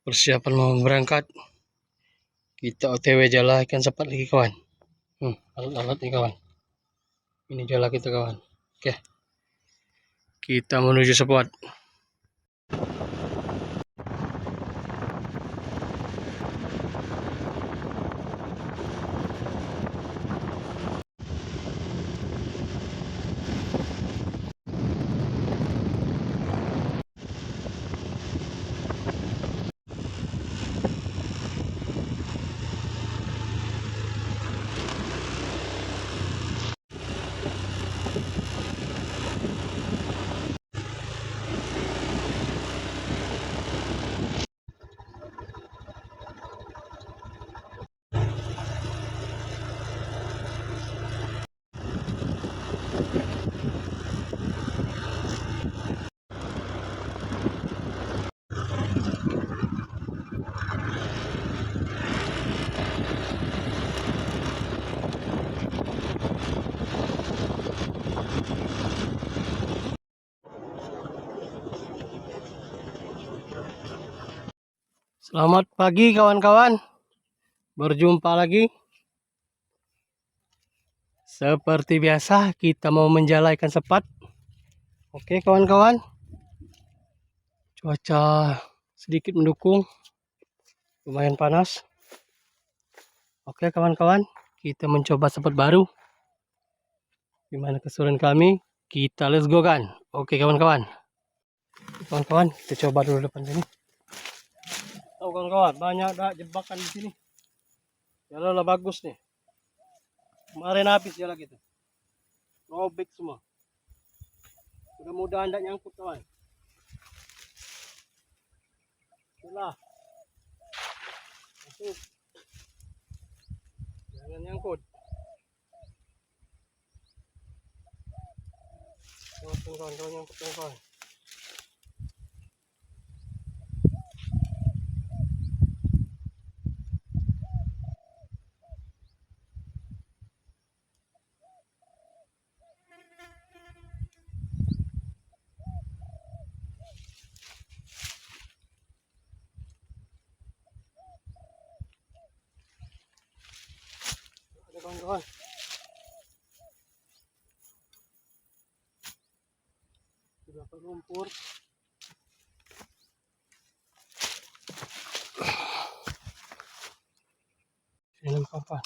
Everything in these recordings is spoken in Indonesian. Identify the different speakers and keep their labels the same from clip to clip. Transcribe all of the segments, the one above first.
Speaker 1: Persiapan mau berangkat. Kita OTW jala ikan sepat lagi kawan. Alat-alat nih kawan. Ini jala kita kawan. Oke. Kita menuju spot. Selamat pagi kawan-kawan. Berjumpa lagi. Seperti biasa kita mau menjala ikan sepat. Oke kawan-kawan. Cuaca sedikit mendukung. Lumayan panas. Oke kawan-kawan, kita mencoba sepat baru. Gimana keseruan kami? Kita let's go kan. Oke kawan-kawan. Kawan-kawan, kita coba dulu depan sini. Tahu kawan-kawan, banyak ada jebakan di sini. Jala bagus nih. Kemarin habis jala gitu. Robek semua. Mudah-mudahan tidak nyangkut kawan. Itulah. Masuk. Jangan nyangkut. Kawan-kawan, kalau nyangkut kawan. Ada kawan-kawan. Sudah ke lumpur. Ini kawan.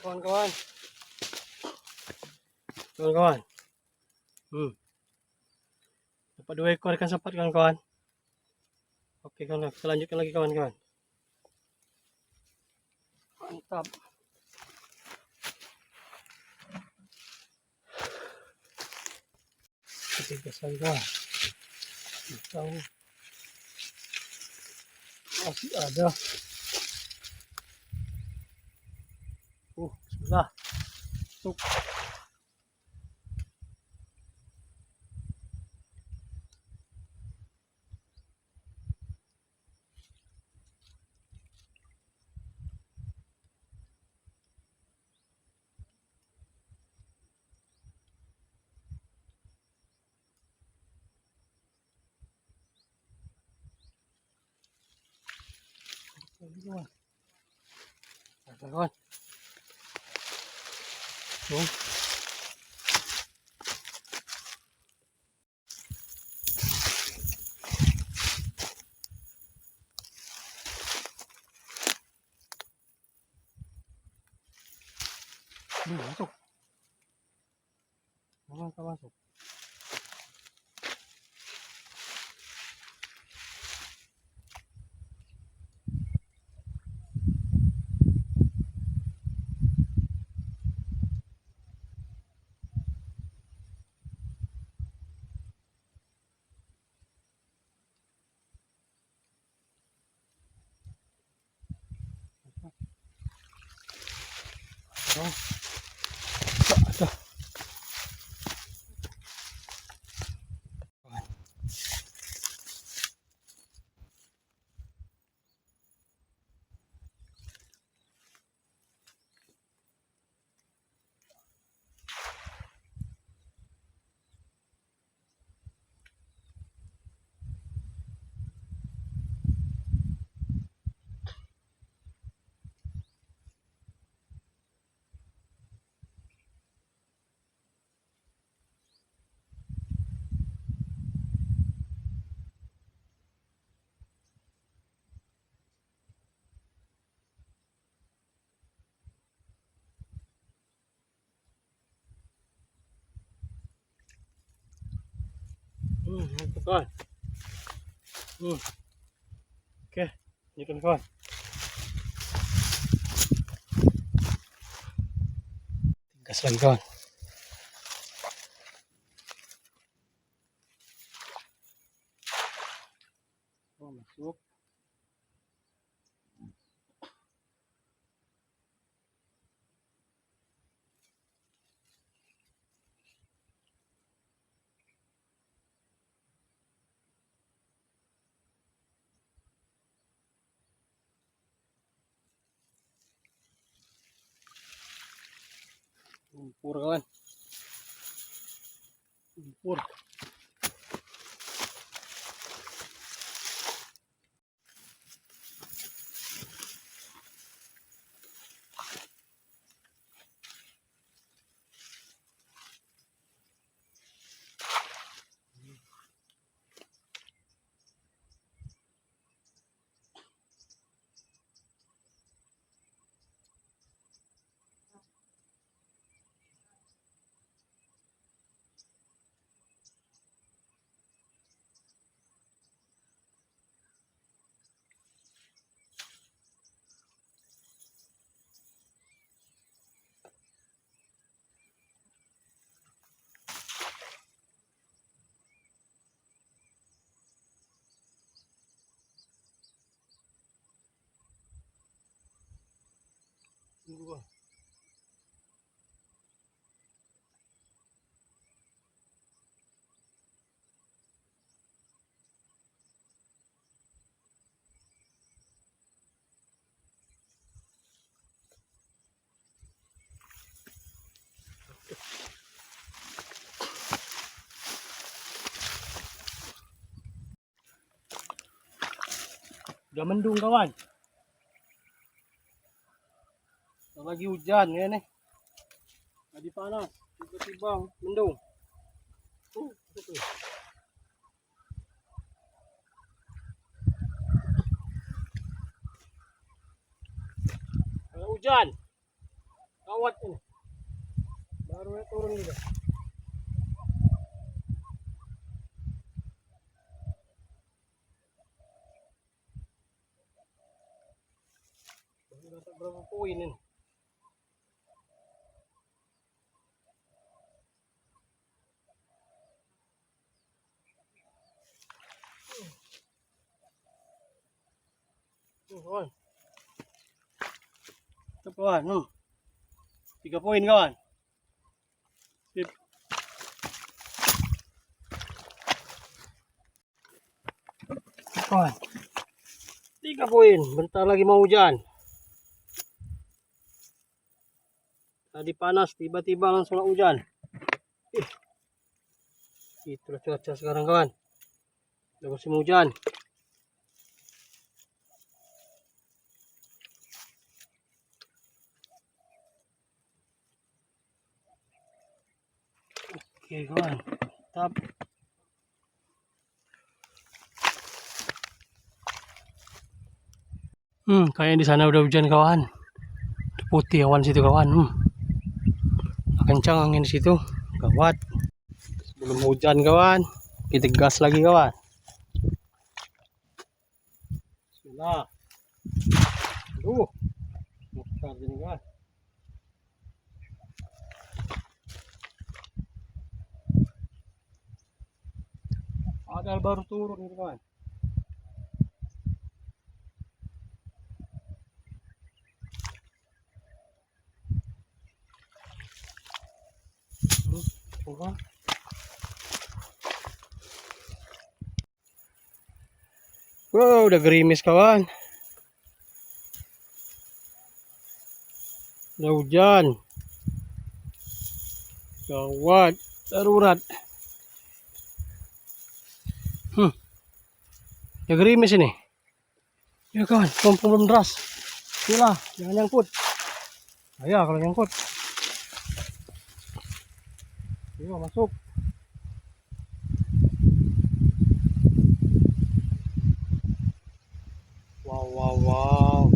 Speaker 1: Kawan-kawan. Kawan-kawan. Dapat 2 ekor ikan sepat kawan-kawan. Oke kawan, kita lanjutkan lagi kawan-kawan. Mantap. Ketiga kawan. Tahu. Masih ada. Bismillah. Masuk. Ada kawan. Tuh. Masuk. Masuk. Oh. Ito. Ito kawan. Oke, ini kan kawan. Gas lagi kawan. Oh, masuk. Lumpur kawan. Lumpur. Udah mendung kawan. Lagi hujan ya nih. Tadi panas, tiba-tiba mendung. Betul. Hujan. Kawat ini. Baru turun juga. Dapat berapa poin ini? Kawan. Itu kawan. 3 poin kawan. Sip. Kawan. 3 poin. Bentar lagi mau hujan. Tadi panas, tiba-tiba langsung hujan. Itulah cuaca sekarang kawan. Udah musim hujan. Oke kawan. Mantap. Kayaknya di sana udah hujan kawan. Putih awan situ kawan. Kencang angin di situ. Gawat. Sebelum hujan kawan, kita gas lagi kawan. Bismillah. Besar ini kawan. Padahal baru turun ini kawan. Wow, udah gerimis kawan. Udah hujan. Gawat, darurat. Udah gerimis ini. Ya kawan, belum deras. Inilah, jangan nyangkut. Ayo kalau nyangkut. Ayo masuk. Wow.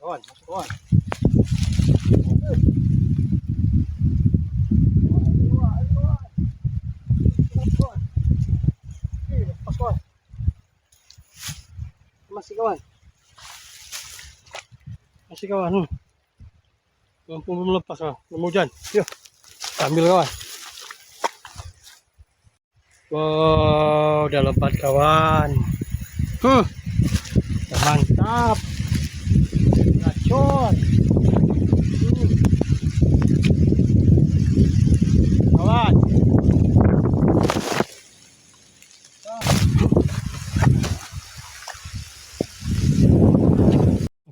Speaker 1: Kawan, masuk kawan. Lepas kawan. Masih kawan. Masih kawan. Belum lepas kawan. Belum hujan. Yuk, ambil kawan. Wow, udah lebat kawan. Mantap. Gacor. Kawan.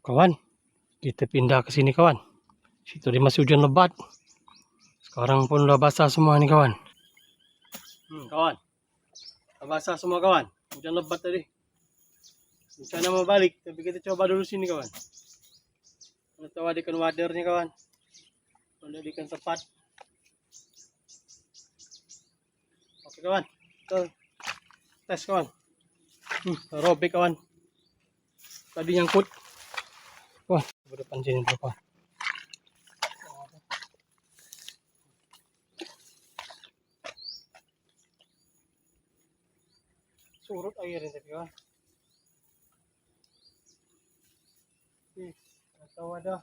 Speaker 1: Kawan, kita pindah ke sini kawan. Situ dia masih hujan lebat. Sekarang pun udah basah semua nih kawan. Kawan, udah basah semua kawan. Hujan lebat tadi. Rencana mau balik, tapi kita coba dulu sini kawan. Kita tahu ikan wadernya kawan. Ada ikan sepat. Oke kawan, kita tes kawan. Robek kawan. Tadi nyangkut. Wah, ke depan sini dulu kawan. Surut airnya tadi kawan. Atau ada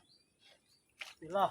Speaker 1: istilah.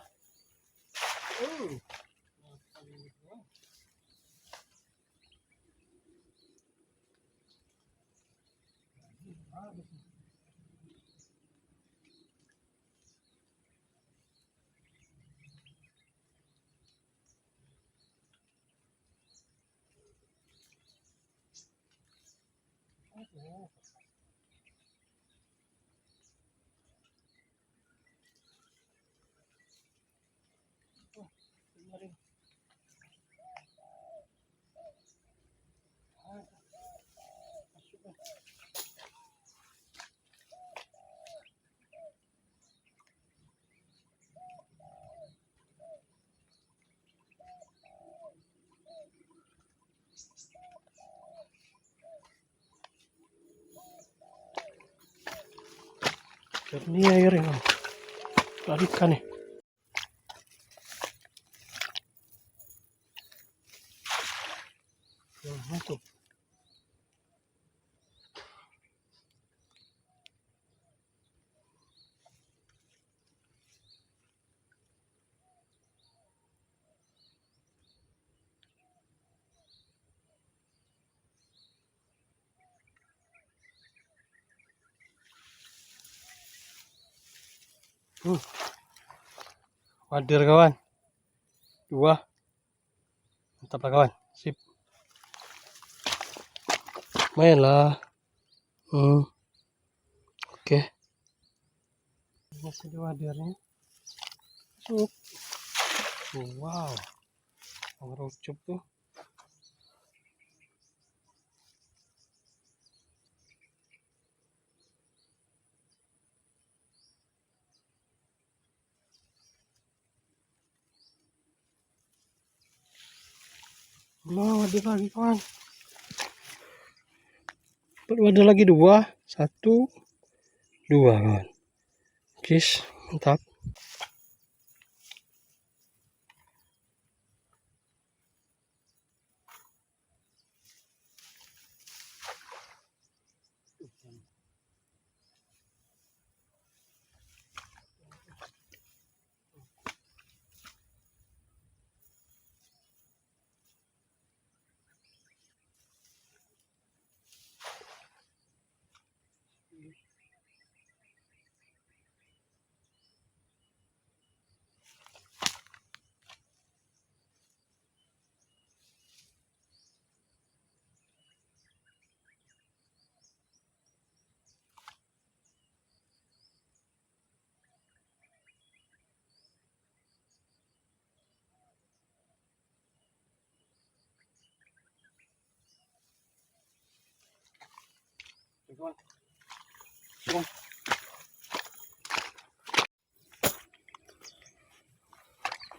Speaker 1: Jernih airnya kawan. Larikan nih. Masuk. Wader kawan. 2. Mantap lah kawan. Sip. Main lah. Oke. Masih ada wadernya. Masuk. Wow. Ngerucup tuh. Belum ada lagi kawan. Ada lagi 2. 1, 2 kawan. Kis, mantap.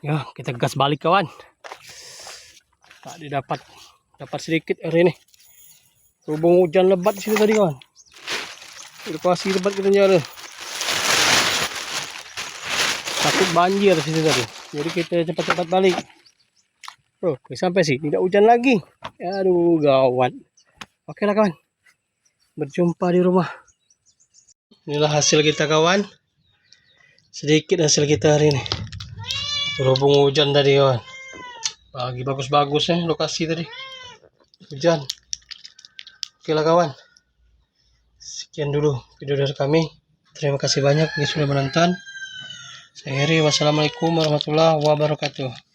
Speaker 1: Ya, kita gas balik kawan. Tadi dapat sedikit hari ini. Hubung hujan lebat di sini tadi kawan. Lokasi lebat kita nyala. Takut banjir di sini tadi. Jadi kita cepat-cepat balik. Bro, sampai sih tidak hujan lagi. Aduh, gawat. Oke lah kawan. Berjumpa di rumah. Inilah hasil kita kawan. Sedikit hasil kita hari ini. Berhubung hujan tadi kawan. Pagi bagus-bagus ya lokasi tadi. Hujan. Oke lah kawan. Sekian dulu video dari kami. Terima kasih banyak yang sudah menonton. Saya Heri. Wassalamualaikum warahmatullahi wabarakatuh.